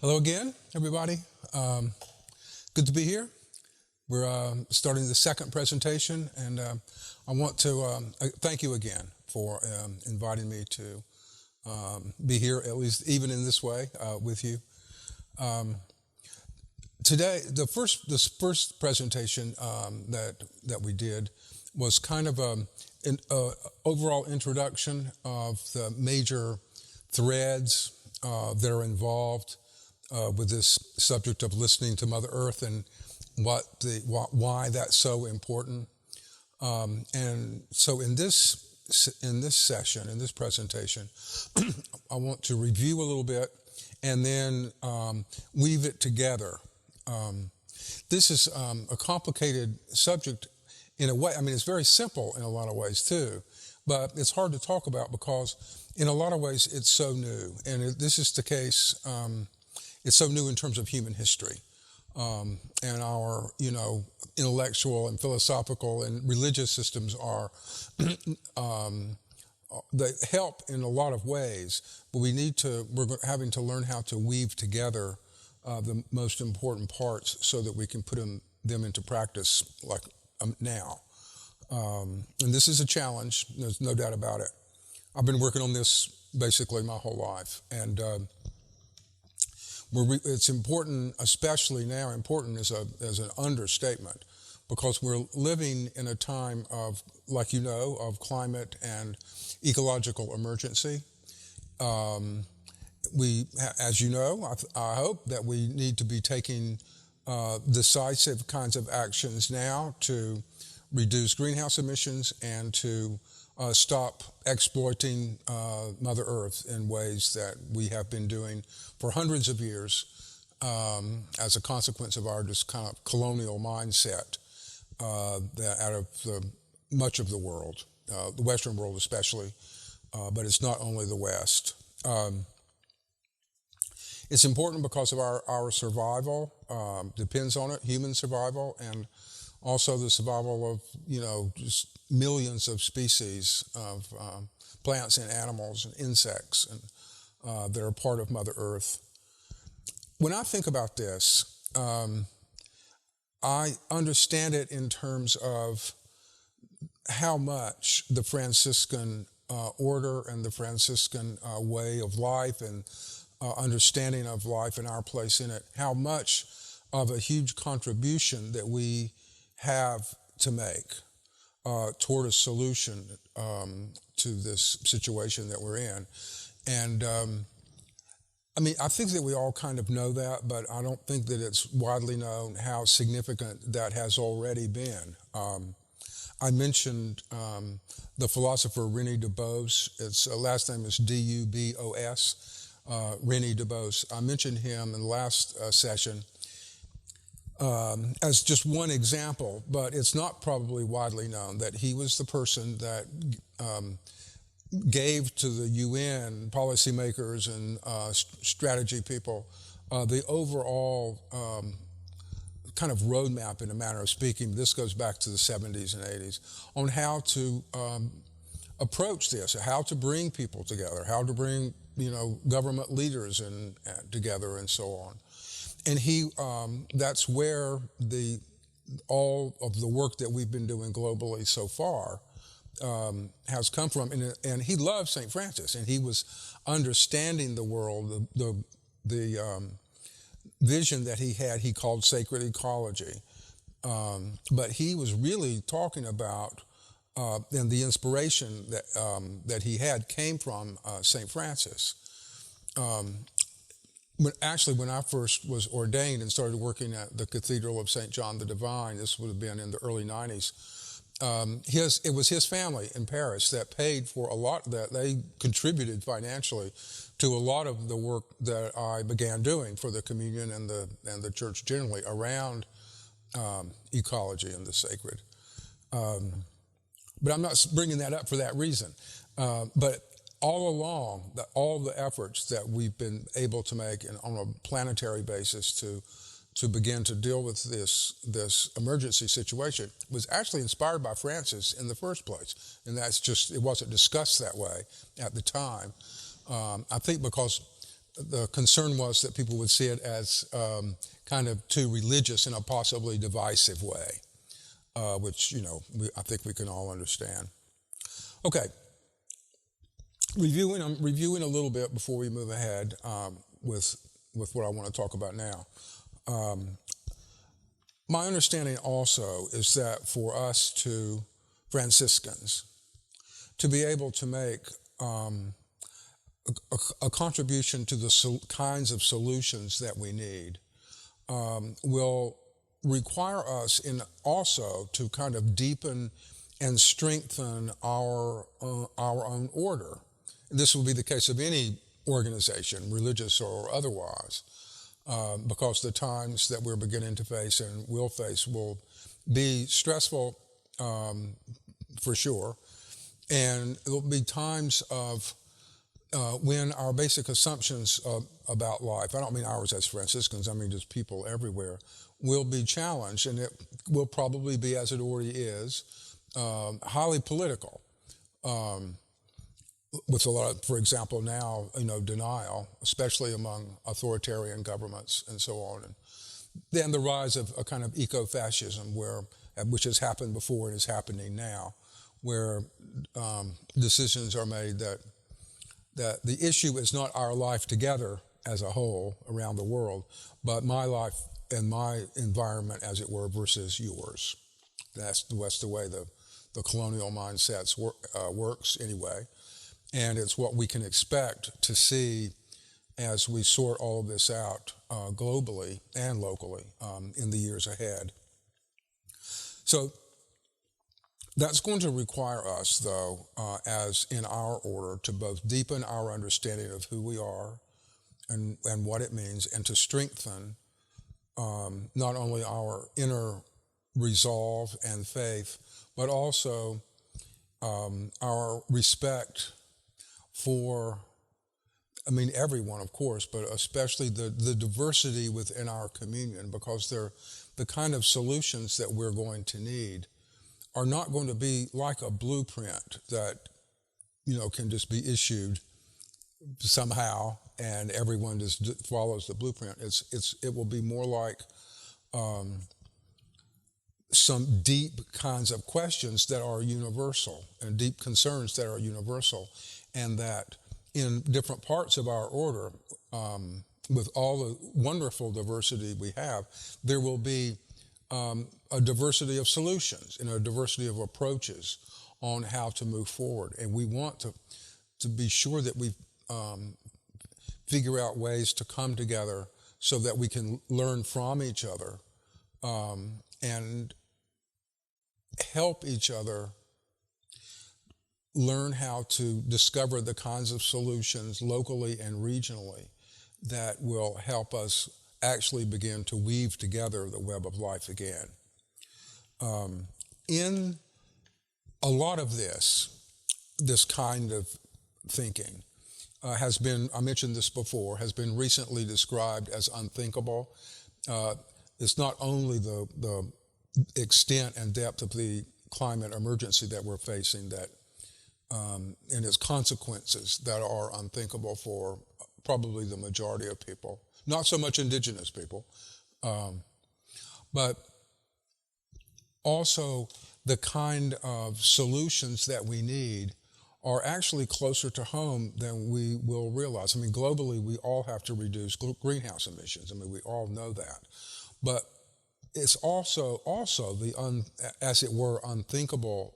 Hello again, everybody. Good to be here. We're starting the second presentation, and I want to thank you again for inviting me to be here, at least even in this way, with you. Today, this first presentation that we did was kind of an overall introduction of the major threads that are involved with this subject of listening to Mother Earth and why that's so important. And so in this session, in this presentation, I want to review a little bit and then weave it together. This is a complicated subject in a way. I mean, it's very simple in a lot of ways too, but it's hard to talk about because in a lot of ways it's so new. And this is the case. It's so new in terms of human history, and our, intellectual and philosophical and religious systems are, they help in a lot of ways, but we're having to learn how to weave together the most important parts so that we can put them into practice like now. And this is a challenge, there's no doubt about it. I've been working on this basically my whole life, and it's important, especially now. Important is an understatement, because we're living in a time of, like of climate and ecological emergency. As you know, I hope that we need to be taking decisive kinds of actions now to reduce greenhouse emissions and to stop exploiting Mother Earth in ways that we have been doing for hundreds of years as a consequence of our just kind of colonial mindset out of much of the world, the Western world especially, but it's not only the West. It's important because of our survival, depends on it, human survival, and also the survival of, just millions of species of plants and animals and insects and that are part of Mother Earth. When I think about this, I understand it in terms of how much the Franciscan order and the Franciscan way of life and understanding of life and our place in it, how much of a huge contribution that we have to make toward a solution to this situation that we're in. And I think that we all kind of know that, but I don't think that it's widely known how significant that has already been. I mentioned the philosopher René Dubos. Its last name is D-U-B-O-S, René Dubos. I mentioned him in the last session as just one example, but it's not probably widely known that he was the person that gave to the UN policymakers and strategy people the overall kind of roadmap, in a manner of speaking. This goes back to the 70s and 80s, on how to approach this, how to bring people together, how to bring government leaders together, and so on. And that's where all of the work that we've been doing globally so far has come from. And he loved St. Francis, and he was understanding the world, the vision that he had, he called sacred ecology. But he was really talking about, and the inspiration that he had came from St. Francis. When I first was ordained and started working at the Cathedral of St. John the Divine, this would have been in the early 90s, it was his family in Paris that paid for a lot, that they contributed financially to a lot of the work that I began doing for the communion and the church generally around ecology and the sacred. But I'm not bringing that up for that reason. But all along, all the efforts that we've been able to make on a planetary basis to begin to deal with this emergency situation was actually inspired by Francis in the first place. And that's just, it wasn't discussed that way at the time. I think because the concern was that people would see it as kind of too religious in a possibly divisive way, which, I think we can all understand. Okay, I'm reviewing a little bit before we move ahead with what I want to talk about now. My understanding also is that for us Franciscans, to be able to make a contribution to the kinds of solutions that we need will require us also to kind of deepen and strengthen our own order. This will be the case of any organization, religious or otherwise, because the times that we're beginning to face and will face will be stressful for sure, and there will be times of when our basic assumptions about life, I don't mean ours as Franciscans, I mean just people everywhere, will be challenged, and it will probably be, as it already is, highly political, with a lot of, for example, now, denial, especially among authoritarian governments and so on, and then the rise of a kind of eco-fascism, which has happened before and is happening now, where decisions are made that the issue is not our life together as a whole around the world, but my life and my environment, as it were, versus yours. That's the way the colonial mindsets works anyway, and it's what we can expect to see as we sort all of this out globally and locally in the years ahead. So that's going to require us, though, as in our order, to both deepen our understanding of who we are and what it means, and to strengthen not only our inner resolve and faith, but also our respect for, everyone, of course, but especially the diversity within our communion, because they're the kind of solutions that we're going to need are not going to be like a blueprint that, can just be issued somehow and everyone just follows the blueprint. It will be more like some deep kinds of questions that are universal and deep concerns that are universal, and that in different parts of our order, with all the wonderful diversity we have, there will be a diversity of solutions and a diversity of approaches on how to move forward. And we want to be sure that we figure out ways to come together so that we can learn from each other and help each other learn how to discover the kinds of solutions locally and regionally that will help us actually begin to weave together the web of life again. In a lot of this kind of thinking has been, I mentioned this before, has been recently described as unthinkable. It's not only the extent and depth of the climate emergency that we're facing that and its consequences that are unthinkable for probably the majority of people, not so much indigenous people, but also the kind of solutions that we need are actually closer to home than we will realize. Globally, we all have to reduce greenhouse emissions. We all know that. But it's also the, as it were, unthinkable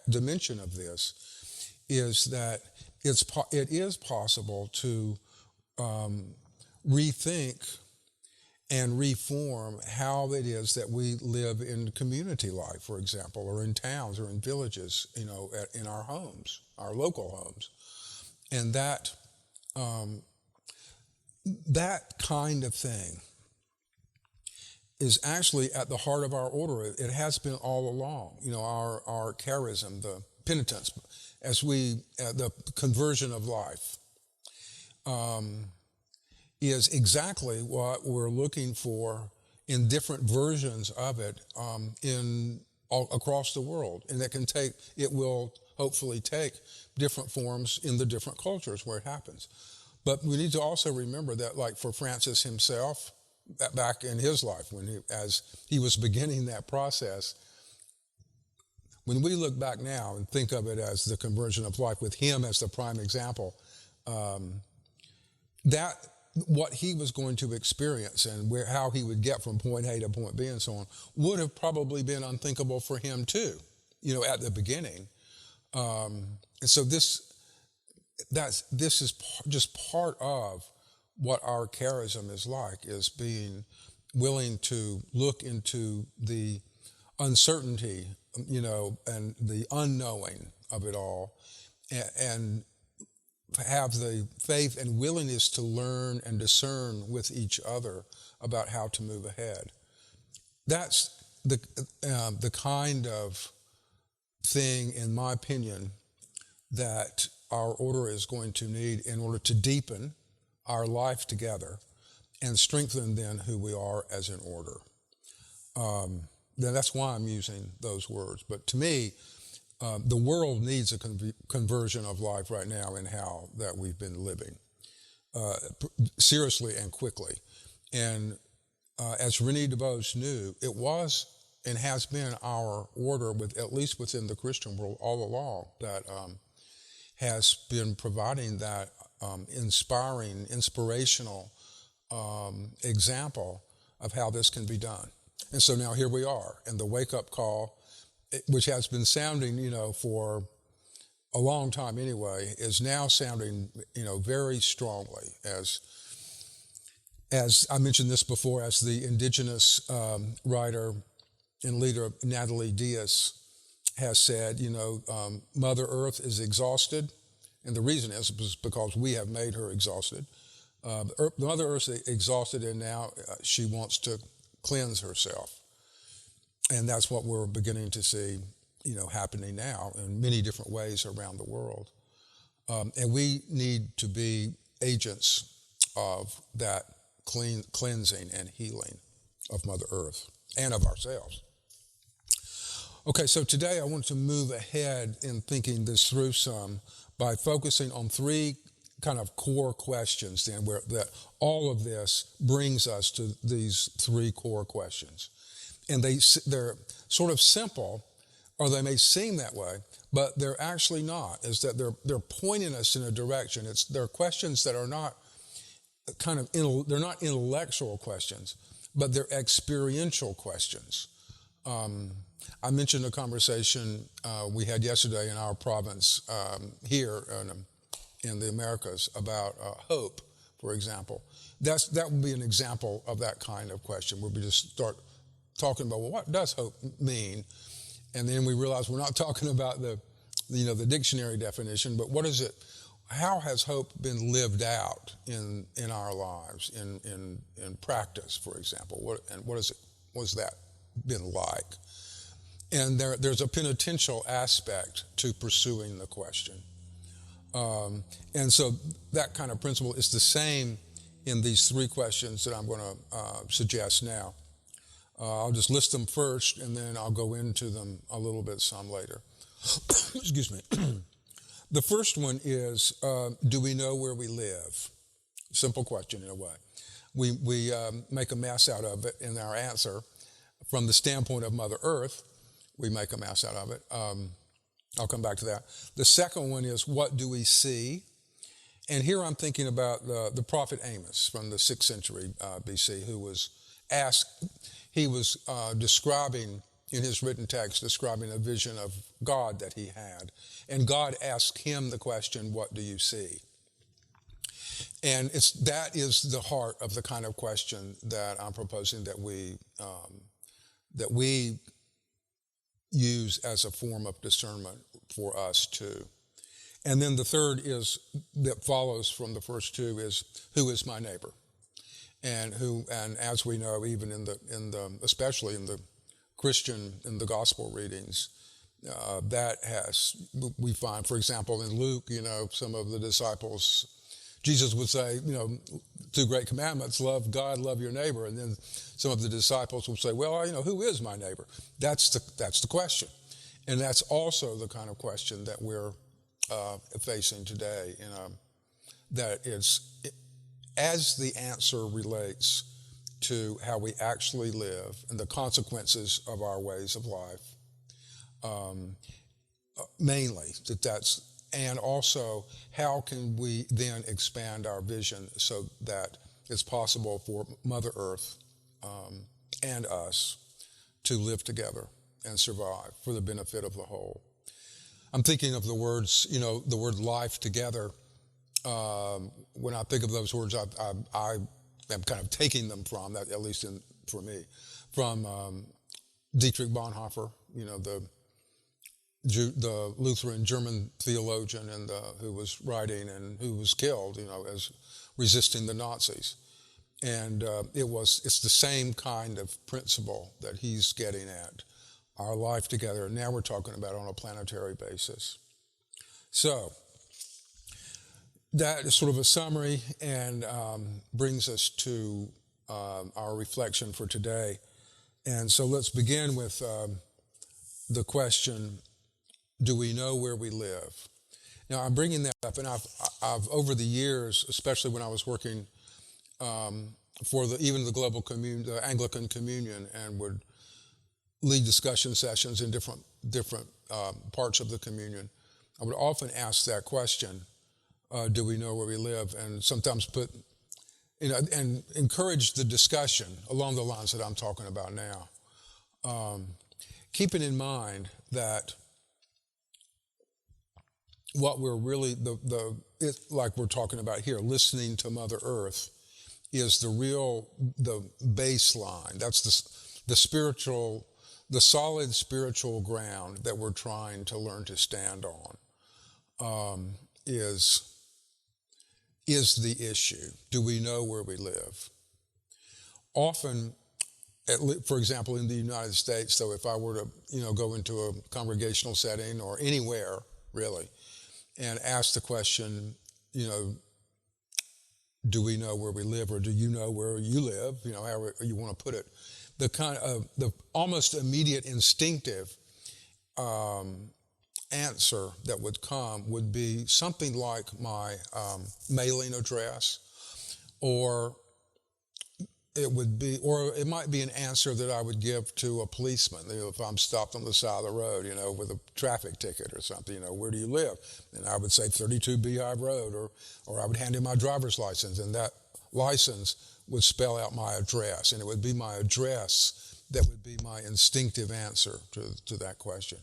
dimension of this is that it is possible to rethink and reform how it is that we live in community life, for example, or in towns or in villages, in our homes, our local homes. And that kind of thing is actually at the heart of our order. It has been all along. Our charism, the penitence, the conversion of life, is exactly what we're looking for in different versions of it across the world. And it will hopefully take different forms in the different cultures where it happens. But we need to also remember that, like for Francis himself, back in his life, as he was beginning that process, when we look back now and think of it as the conversion of life with him as the prime example, that what he was going to experience and how he would get from point A to point B and so on would have probably been unthinkable for him too, at the beginning. And so this is just part of what our charism is like, is being willing to look into the uncertainty, and the unknowing of it all, and have the faith and willingness to learn and discern with each other about how to move ahead. That's the kind of thing, in my opinion, that our order is going to need in order to deepen our life together and strengthen then who we are as an order. That's why I'm using those words. But to me, the world needs a conversion of life right now in how that we've been living, seriously and quickly. And as René DeVos knew, it was and has been our order, at least within the Christian world all along, that has been providing that inspirational example of how this can be done. And so now here we are, and the wake-up call, which has been sounding, for a long time anyway, is now sounding, very strongly. As I mentioned this before, as the indigenous writer and leader Natalie Diaz has said, Mother Earth is exhausted, and the reason is because we have made her exhausted. Mother Earth is exhausted, and now she wants to cleanse herself. And that's what we're beginning to see, happening now in many different ways around the world. And we need to be agents of that cleansing and healing of Mother Earth and of ourselves. Okay, so today I want to move ahead in thinking this through some by focusing on three kind of core questions then, that all of this brings us to these three core questions. And they're sort of simple, or they may seem that way, but they're actually not, is that they're pointing us in a direction. They're questions that are not they're not intellectual questions, but they're experiential questions. I mentioned a conversation we had yesterday in our province here in the Americas about hope, for example. That would be an example of that kind of question, where we just start talking about, well, what does hope mean? And then we realize we're not talking about the dictionary definition, but what is it? How has hope been lived out in our lives, in practice, for example? What has that been like? And there's a penitential aspect to pursuing the question. And so that kind of principle is the same in these three questions that I'm going to suggest now. I'll just list them first, and then I'll go into them a little bit some later. Excuse me. The first one is, do we know where we live? Simple question in a way. We make a mess out of it in our answer. From the standpoint of Mother Earth, we make a mess out of it. I'll come back to that. The second one is, what do we see? And here I'm thinking about the prophet Amos from the 6th century BC, who was asked, he was describing, in his written text, describing a vision of God that he had. And God asked him the question, what do you see? And that is the heart of the kind of question that I'm proposing that we use as a form of discernment for us too. And then the third is, that follows from the first two, is, who is my neighbor? And as we know, even especially in the Christian, in the gospel readings, we find, for example, in Luke, some of the disciples, Jesus would say, two great commandments, love God, love your neighbor. And then some of the disciples will say, well, who is my neighbor? That's the question. And that's also the kind of question that we're facing today that as the answer relates to how we actually live and the consequences of our ways of life, mainly and also how can we then expand our vision so that it's possible for Mother Earth and us to live together and survive for the benefit of the whole. I'm thinking of the words, the word life together. When I think of those words, I am kind of taking them from, at least for me, from Dietrich Bonhoeffer, the Lutheran German theologian and who was writing and who was killed, as resisting the Nazis. And it's the same kind of principle that he's getting at, our life together. Now we're talking about on a planetary basis. So that is sort of a summary and brings us to our reflection for today. And so let's begin with the question, do we know where we live? Now, I'm bringing that up, and I've over the years, especially when I was working for even the global the Anglican Communion, and would lead discussion sessions in different parts of the communion, I would often ask that question, do we know where we live? And sometimes and encourage the discussion along the lines that I'm talking about now. Keeping in mind that what we're really, like we're talking about here, listening to Mother Earth, is the baseline. That's the solid spiritual ground that we're trying to learn to stand on, is the issue. Do we know where we live? Often, for example, in the United States, so if I were to, go into a congregational setting or anywhere, really, and ask the question, do we know where we live, or do you know where you live? However you want to put it. The kind of the almost immediate instinctive answer that would come would be something like my mailing address, or it might be an answer that I would give to a policeman, if I'm stopped on the side of the road, with a traffic ticket or something, where do you live? And I would say 32 Beehive Road, or I would hand him my driver's license, and that license would spell out my address, and it would be my address that would be my instinctive answer to that question.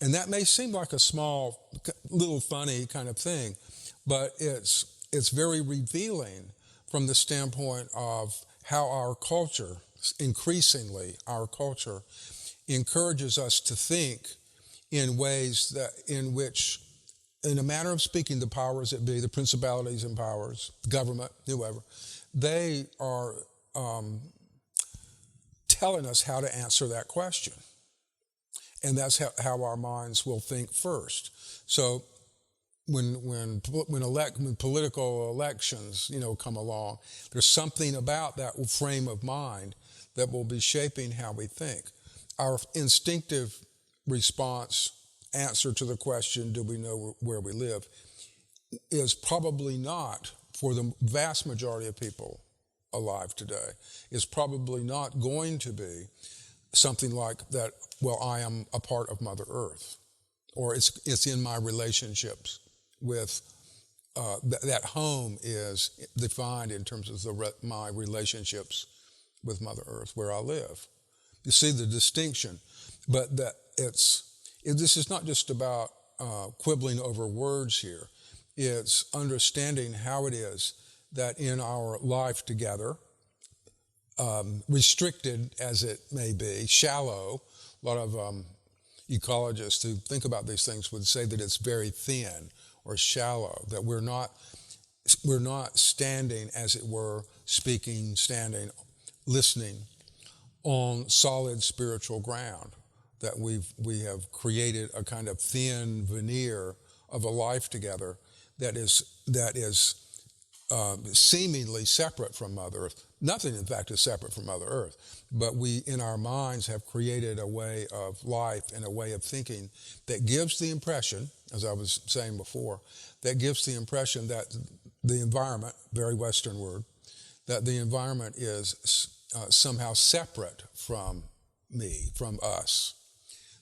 And that may seem like a small, little funny kind of thing, but it's very revealing from the standpoint of how our culture, increasingly our culture, encourages us to think in ways in which, in a manner of speaking, the powers that be, the principalities and powers, government, whoever, they are telling us how to answer that question. And that's how our minds will think first. So when political elections, come along, there's something about that frame of mind that will be shaping how we think. Our instinctive response, answer to the question, do we know where we live, is probably not, for the vast majority of people alive today, is probably not going to be something like that, well, I am a part of Mother Earth, or it's in my relationships with, that home is defined in terms of my relationships with Mother Earth, where I live. You see the distinction, but that this is not just about quibbling over words here. It's understanding how it is that in our life together, restricted as it may be, shallow, a lot of ecologists who think about these things would say that it's very thin or shallow, that we're not standing, as it were, standing, listening on solid spiritual ground, that we have created a kind of thin veneer of a life together that is seemingly separate from Mother Earth. Nothing, in fact, is separate from Mother Earth, but we, in our minds, have created a way of life and a way of thinking that gives the impression, as I was saying before, that gives the impression that the environment, very Western word, that the environment is somehow separate from me, from us,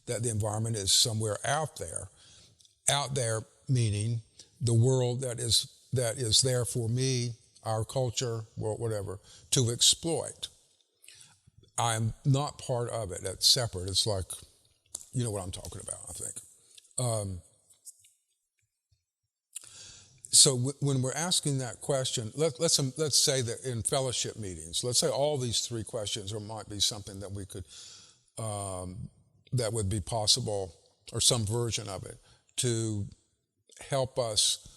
that the environment is somewhere out there meaning the world that is there for me, our culture, world, whatever, to exploit. I'm not part of it. It's separate. It's like, you know what I'm talking about, I think. So when we're asking that question, let's say that in fellowship meetings, let's say all these three questions, or might be something that we could, that would be possible, or some version of it, to help us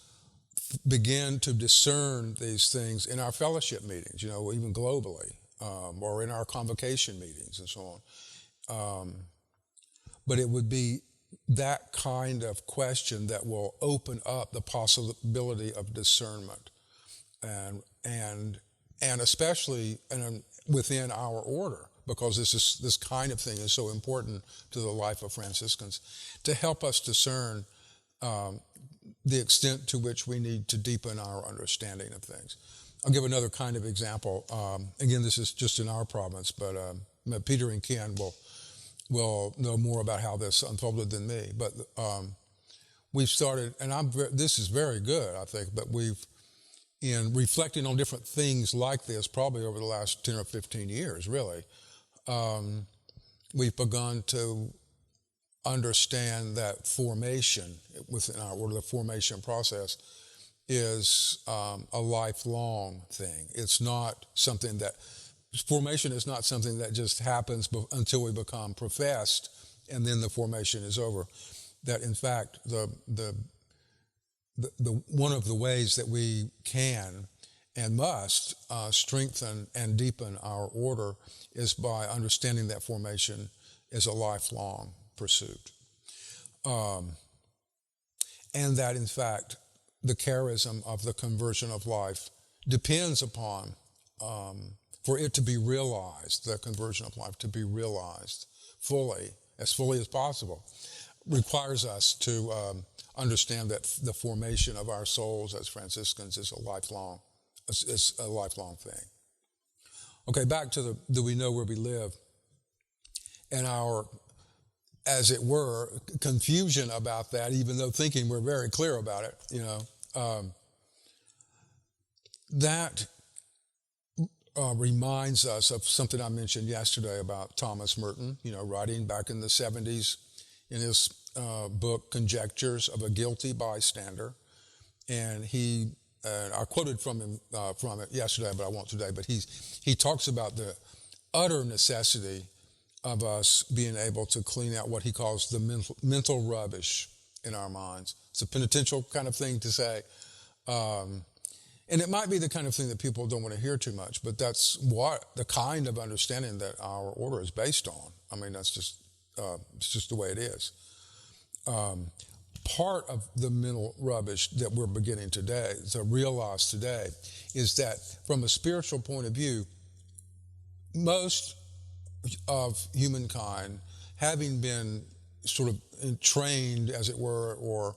begin to discern these things in our fellowship meetings, you know, even globally, or in our convocation meetings and so on. But it would be that kind of question that will open up the possibility of discernment, and especially within our order, because this kind of thing is so important to the life of Franciscans, to help us discern the extent to which we need to deepen our understanding of things. I'll give another kind of example. Again, this is just in our province, but Peter and Ken will know more about how this unfolded than me. But we've started, and this is very good, I think, but in reflecting on different things like this, probably over the last 10 or 15 years, really, we've begun to understand that formation within our order, the formation process, is a lifelong thing. It's not something that, formation is not something that just happens until we become professed and then the formation is over. That in fact, the one of the ways that we can and must strengthen and deepen our order is by understanding that formation is a lifelong pursuit. And that in fact, the charism of the conversion of life depends upon, for it to be realized, the conversion of life to be realized fully as possible, requires us to understand that the formation of our souls as Franciscans is a lifelong thing. Okay, back to do we know where we live? And our, as it were, confusion about that, even though thinking we're very clear about it, you know, that reminds us of something I mentioned yesterday about Thomas Merton, you know, writing back in the 70s in his book, Conjectures of a Guilty Bystander. And I quoted from it yesterday, but I won't today, but he talks about the utter necessity of us being able to clean out what he calls the mental rubbish in our minds. It's a penitential kind of thing to say. And it might be the kind of thing that people don't want to hear too much, but that's the kind of understanding that our order is based on. I mean, that's just, it's just the way it is. Part of the mental rubbish that we're beginning today, to realize today, is that from a spiritual point of view, most of humankind, having been sort of trained, as it were, or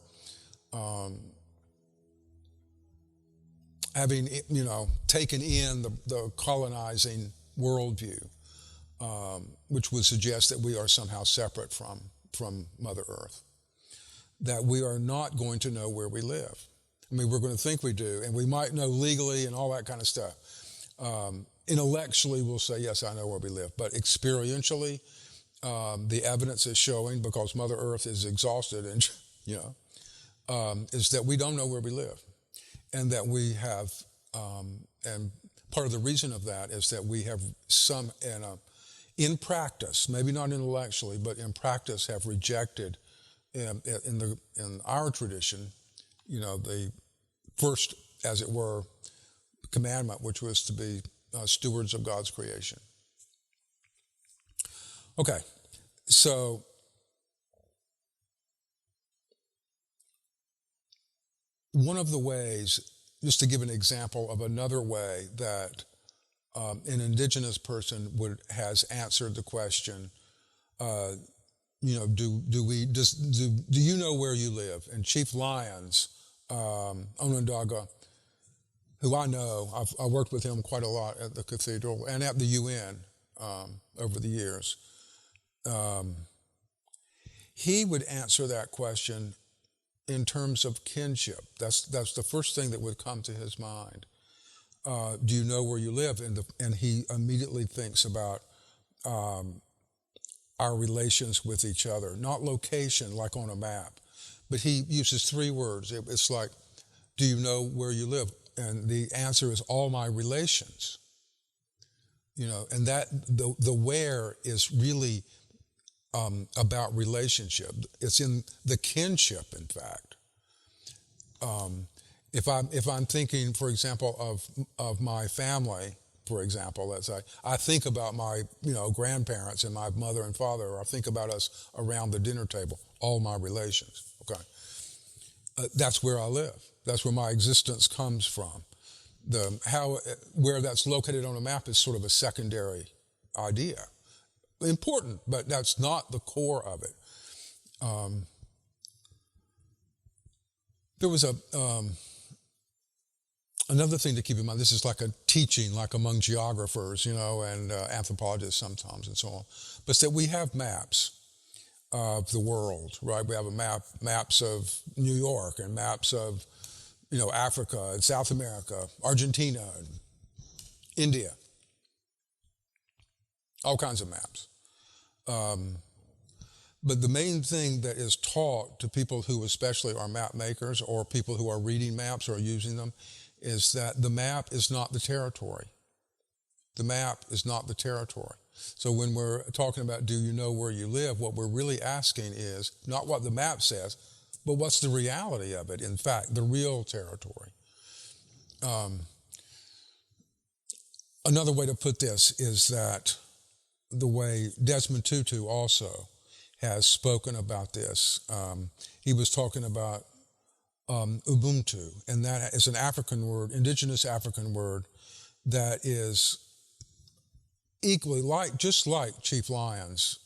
having, you know, taken in the colonizing worldview, which would suggest that we are somehow separate from Mother Earth, that we are not going to know where we live. I mean, we're going to think we do, and we might know legally and all that kind of stuff. Intellectually, we'll say, yes, I know where we live. But experientially, the evidence is showing, because Mother Earth is exhausted, and you know, is that we don't know where we live. And that we have, and part of the reason of that is that we have in practice, maybe not intellectually, but in practice, have rejected in our tradition, you know, the first, as it were, commandment, which was to be stewards of God's creation. Okay, so one of the ways, just to give an example of another way that an indigenous person has answered the question, you know, do you know where you live? And Chief Lyons, Onondaga, who I know. I worked with him quite a lot at the cathedral and at the UN over the years. He would answer that question in terms of kinship. That's the first thing that would come to his mind. Do you know where you live? And he immediately thinks about our relations with each other, not location like on a map, but he uses three words. It's like, do you know where you live? And the answer is all my relations. And that the where is really about relationship. It's in the kinship, in fact. If I'm thinking, for example, of my family, for example, let's say, I think about my grandparents and my mother and father, or I think about us around the dinner table, all my relations. Okay, that's where I live. That's where my existence comes from. Where that's located on a map is sort of a secondary idea. Important, but that's not the core of it. There was another thing to keep in mind. This is like a teaching, like among geographers, and anthropologists sometimes, and so on. But that we have maps of the world, right? We have maps of New York and maps of, Africa and South America, Argentina, and India, all kinds of maps. But the main thing that is taught to people who especially are map makers or people who are reading maps or using them is that the map is not the territory. The map is not the territory. So when we're talking about do you know where you live, what we're really asking is not what the map says, but what's the reality of it, in fact, the real territory. Another way to put this is that the way Desmond Tutu also has spoken about this. He was talking about Ubuntu, and that is an African word, indigenous African word, that is equally just like Chief Lyons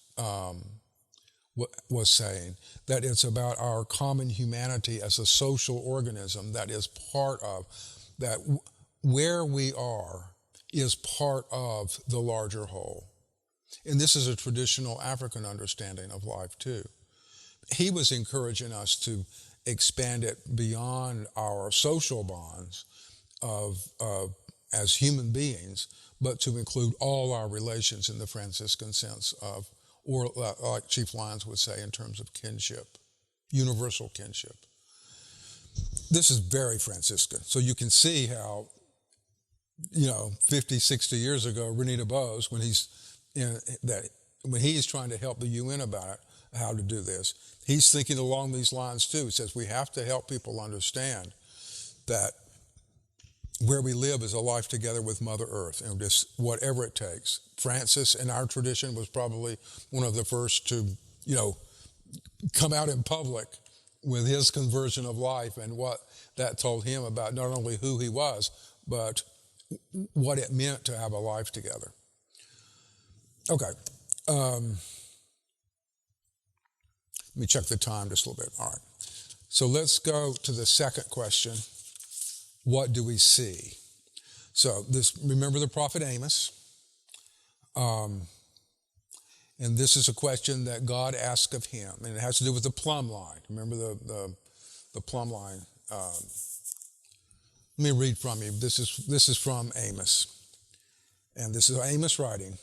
was saying, that it's about our common humanity as a social organism that is part of, that where we are is part of the larger whole. And this is a traditional African understanding of life too. He was encouraging us to expand it beyond our social bonds as human beings, but to include all our relations in the Franciscan sense of, or like Chief Lyons would say, in terms of kinship, universal kinship. This is very Franciscan. So you can see how, 50, 60 years ago, René Dubos, when he's trying to help the UN about it, how to do this, he's thinking along these lines too. He says we have to help people understand that where we live is a life together with Mother Earth, and just whatever it takes. Francis, in our tradition, was probably one of the first to, come out in public with his conversion of life and what that told him about not only who he was, but what it meant to have a life together. Okay. Let me check the time just a little bit. All right. So let's go to the second question. What do we see? So remember the prophet Amos. And this is a question that God asked of him. And it has to do with the plumb line. Remember the plumb line. Let me read from you. This is from Amos. And this is Amos writing.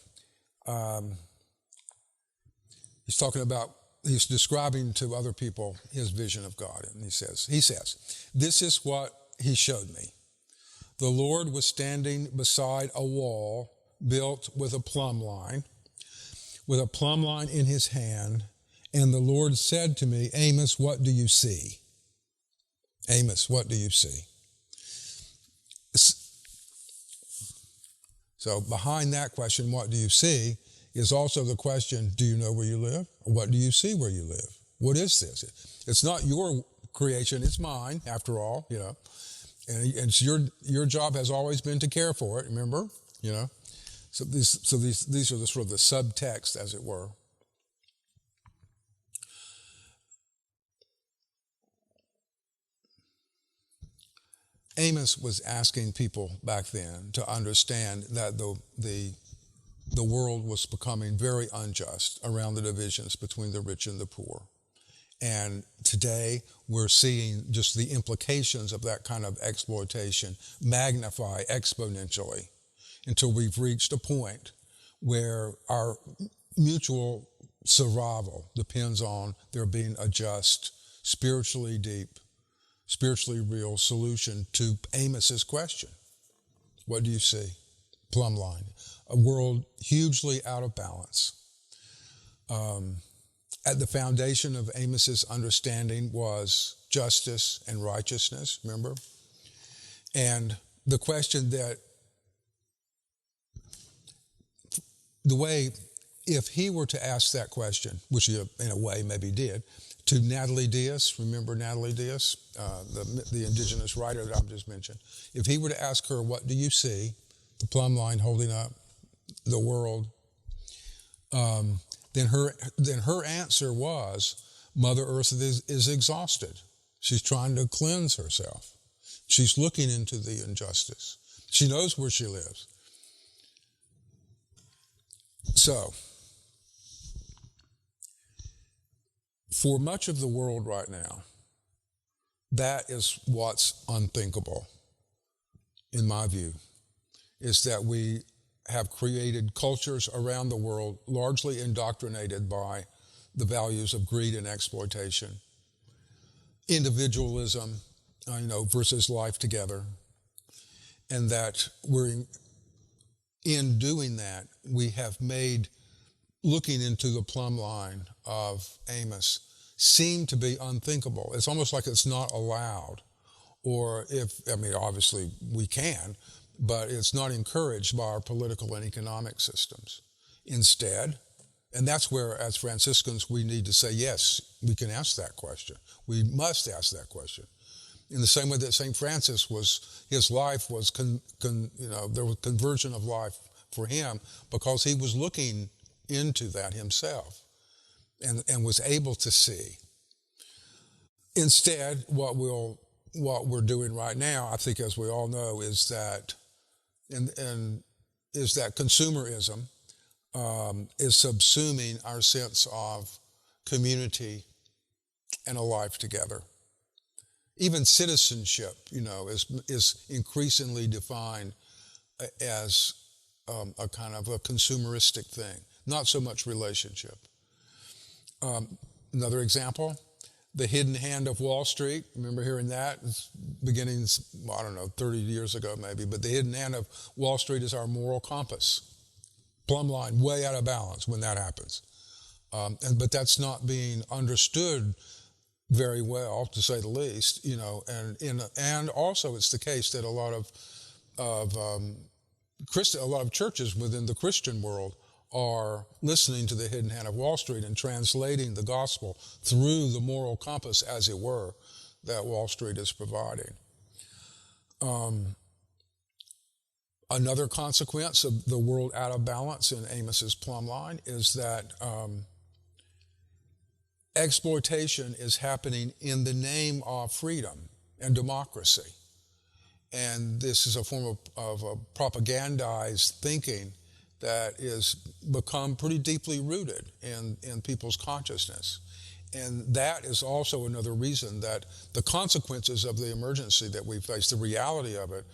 He's describing to other people his vision of God. And he says, this is what he showed me. The Lord was standing beside a wall built with a plumb line in his hand. And the Lord said to me, Amos, what do you see? Amos, what do you see? So behind that question, what do you see, is also the question, do you know where you live? Or what do you see where you live? What is this? It's not your creation, it's mine, after all, And it's your job has always been to care for it, remember? So these are the sort of the subtext, as it were. Amos was asking people back then to understand that the world was becoming very unjust around the divisions between the rich and the poor. And today we're seeing just the implications of that kind of exploitation magnify exponentially until we've reached a point where our mutual survival depends on there being a just, spiritually deep, spiritually real solution to Amos's question. What do you see? Plumb line. A world hugely out of balance. At the foundation of Amos's understanding was justice and righteousness, remember? And the question that, the way, if he were to ask that question, which he in a way maybe did, to Natalie Diaz, remember Natalie Diaz, the indigenous writer that I've just mentioned, if he were to ask her, what do you see, the plumb line holding up the world, then her answer was, Mother Earth is exhausted. She's trying to cleanse herself. She's looking into the injustice. She knows where she lives. So, for much of the world right now, that is what's unthinkable, in my view, is that we have created cultures around the world largely indoctrinated by the values of greed and exploitation, individualism, versus life together, and that in doing that, we have made looking into the plumb line of Amos seem to be unthinkable. It's almost like it's not allowed, or obviously we can, but it's not encouraged by our political and economic systems. Instead, and that's where, as Franciscans, we need to say, yes, we can ask that question. We must ask that question. In the same way that St. Francis his life was, there was conversion of life for him because he was looking into that himself and was able to see. Instead, what we're doing right now, I think, as we all know, is that consumerism is subsuming our sense of community and a life together. Even citizenship, is increasingly defined as a kind of a consumeristic thing, not so much relationship. Another example, the hidden hand of Wall Street. Remember hearing that? It's beginning, 30 years ago maybe, but the hidden hand of Wall Street is our moral compass. Plumb line, way out of balance when that happens. But that's not being understood very well, to say the least, and also it's the case that a lot of churches within the Christian world are listening to the hidden hand of Wall Street and translating the gospel through the moral compass, as it were, that Wall Street is providing. Another consequence of the world out of balance in Amos's plumb line is that exploitation is happening in the name of freedom and democracy. And this is a form of a propagandized thinking that is become pretty deeply rooted in people's consciousness. And that is also another reason that the consequences of the emergency that we face, the reality of it,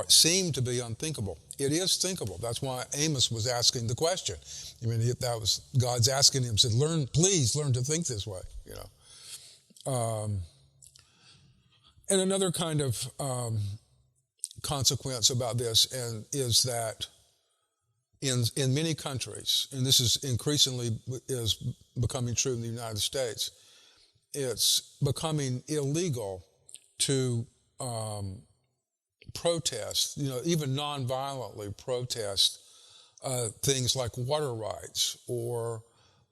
seem to be unthinkable. It is thinkable. That's why Amos was asking the question. That was God's asking him, said, please learn to think this way, And another kind of consequence about this is that in many countries, and this is increasingly is becoming true in the United States, it's becoming illegal to protest, even non-violently protest things like water rights or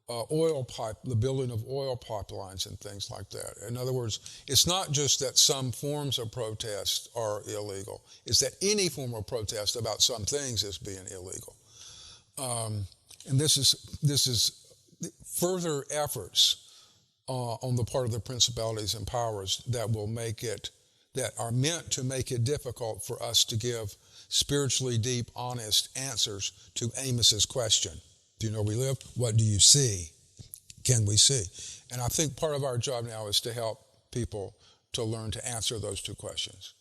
the building of oil pipelines and things like that. In other words, it's not just that some forms of protest are illegal, it's that any form of protest about some things is being illegal. And this is further efforts on the part of the principalities and powers that will make it that are meant to make it difficult for us to give spiritually deep, honest answers to Amos's question. Do you know where we live? What do you see? Can we see? And I think part of our job now is to help people to learn to answer those two questions.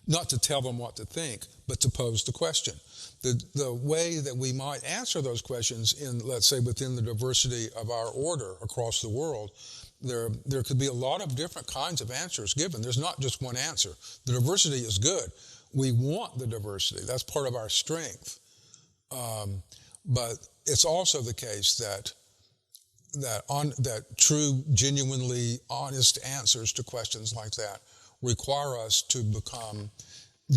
Not to tell them what to think, but to pose the question. The way that we might answer those questions in, let's say, within the diversity of our order across the world, there could be a lot of different kinds of answers given. There's not just one answer. The diversity is good. We want the diversity. That's part of our strength. But it's also the case that true, genuinely honest answers to questions like that require us to become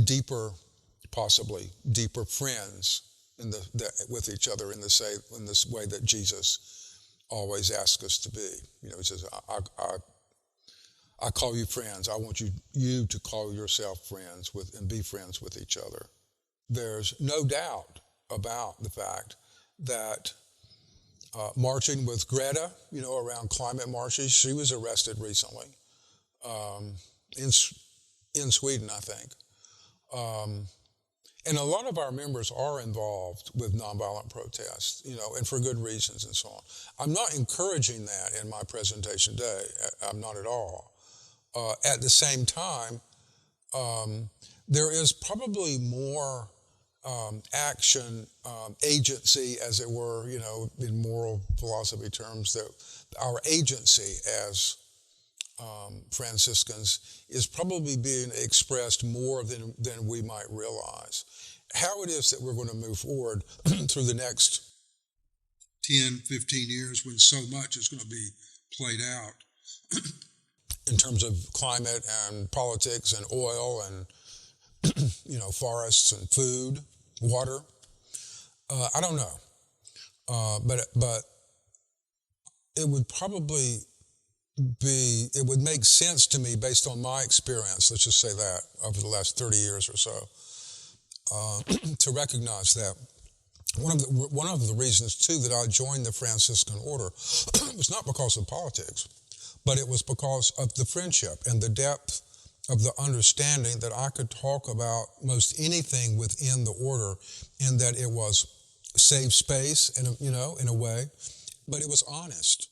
deeper, possibly deeper friends with each other in this way that Jesus always asks us to be. You know, he says, I call you friends. I want you to call yourself friends and be friends with each other. There's no doubt about the fact that marching with Greta, you know, around climate marches, she was arrested recently in Sweden, I think. And a lot of our members are involved with nonviolent protests, you know, and for good reasons and so on. I'm not encouraging that in my presentation today. I'm not at all. At the same time, there is probably more action, agency, as it were, you know, in moral philosophy terms, that our agency as Franciscans is probably being expressed more than we might realize. How it is that we're going to move forward through the next 10, 15 years when so much is going to be played out in terms of climate and politics and oil and, you know, forests and food, water. I don't know. But it would probably it would make sense to me based on my experience, let's just say that, over the last 30 years or so, to recognize that one of the reasons, too, that I joined the Franciscan order was not because of politics, but it was because of the friendship and the depth of the understanding that I could talk about most anything within the order, and that it was safe space, you know, in a way, but it was honest.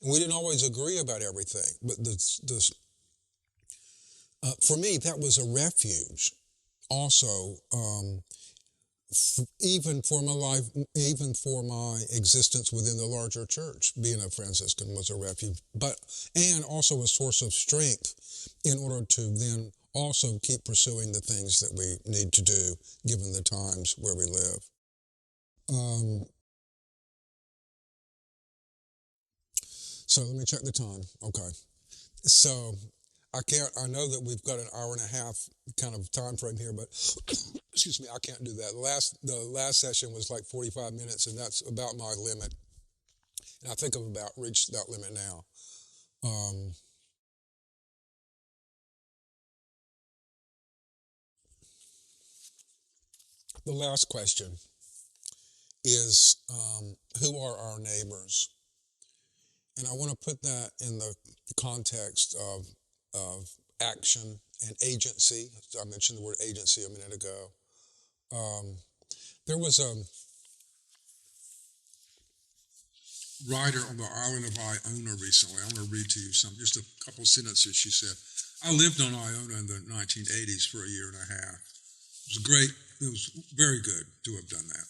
And we didn't always agree about everything, but for me, that was a refuge. Also, even for my life, even for my existence within the larger church, being a Franciscan was a refuge, and also a source of strength in order to then also keep pursuing the things that we need to do, given the times where we live. So let me check the time. Okay. So I know that we've got an hour and a half kind of time frame here, but excuse me, I can't do that. The last session was like 45 minutes, and that's about my limit. And I think I've about reached that limit now. The last question is, who are our neighbors? And I want to put that in the context of action and agency. I mentioned the word agency a minute ago. There was a writer on the island of Iona recently. I want to read to you just a couple sentences. She said, I lived on Iona in the 1980s for a year and a half. It was great. It was very good to have done that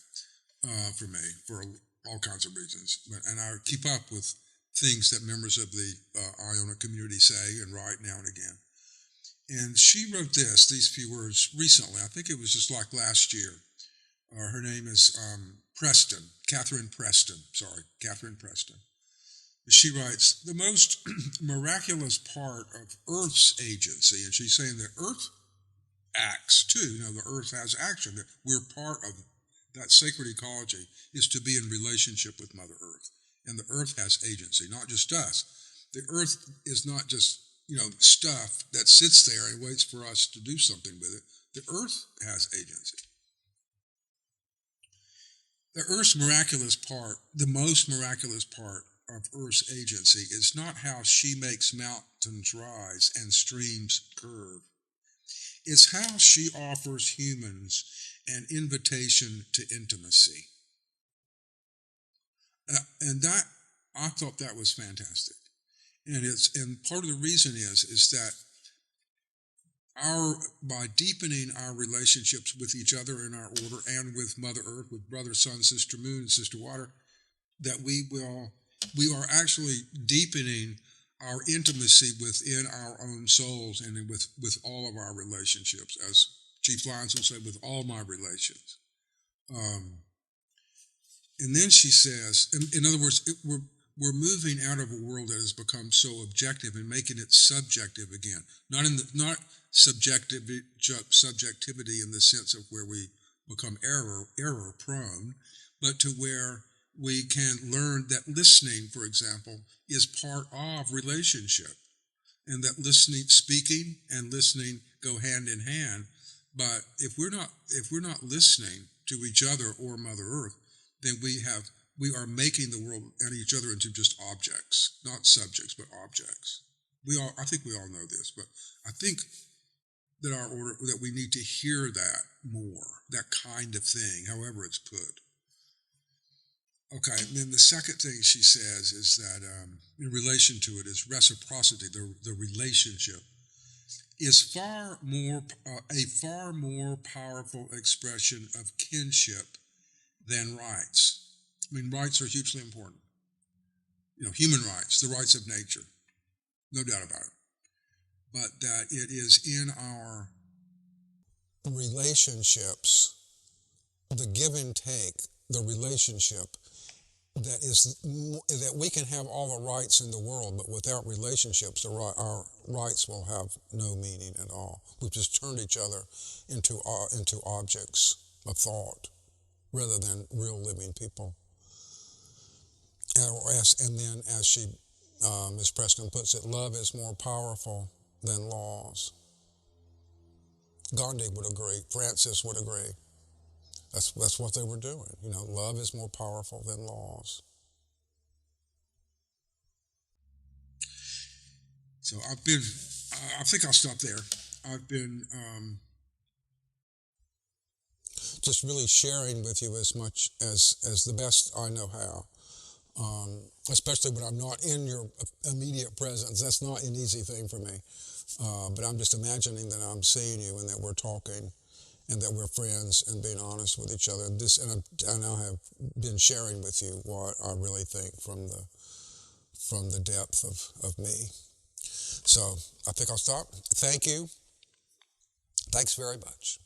for me, for all kinds of reasons. And I keep up with things that members of the Iona community say and write now and again. And she wrote these few words recently. I think it was just like last year. Her name is Catherine Preston. She writes, the most miraculous part of Earth's agency, and she's saying that Earth acts too, you know, the Earth has action, that we're part of that sacred ecology, is to be in relationship with Mother Earth. And the Earth has agency, not just us. The Earth is not just, you know, stuff that sits there and waits for us to do something with it. The Earth has agency. The Earth's miraculous part, the most miraculous part of Earth's agency is not how she makes mountains rise and streams curve. It's how she offers humans an invitation to intimacy. And that I thought that was fantastic. And part of the reason is that by deepening our relationships with each other in our order and with Mother Earth, with Brother Sun, Sister Moon, and Sister Water, that we are actually deepening our intimacy within our own souls and with all of our relationships, as Chief Lyons would say, with all my relations. And then she says, in other words, we're moving out of a world that has become so objective and making it subjective again. Not subjectivity in the sense of where we become error prone, but to where we can learn that listening, for example, is part of relationship, and that speaking and listening go hand in hand. But if we're not listening to each other or Mother Earth, then we are making the world and each other into just objects, not subjects, but objects. I think we all know this, but I think that we need to hear that more, that kind of thing, however it's put. Okay, and then the second thing she says is that in relation to it is reciprocity, the relationship is a far more powerful expression of kinship than rights. I mean, rights are hugely important. Human rights, the rights of nature, no doubt about it. But that it is in our relationships, the give and take, the relationship, that we can have all the rights in the world, but without relationships, our rights will have no meaning at all. We've just turned each other into objects of thought rather than real living people. And then, as Ms. Preston puts it, love is more powerful than laws. Gandhi would agree. Francis would agree. That's what they were doing. Love is more powerful than laws. So I think I'll stop there. I've been just really sharing with you as much as the best I know how. Especially when I'm not in your immediate presence. That's not an easy thing for me. But I'm just imagining that I'm seeing you and that we're talking and that we're friends and being honest with each other. I now have been sharing with you what I really think from the depth of me. So I think I'll stop. Thank you. Thanks very much.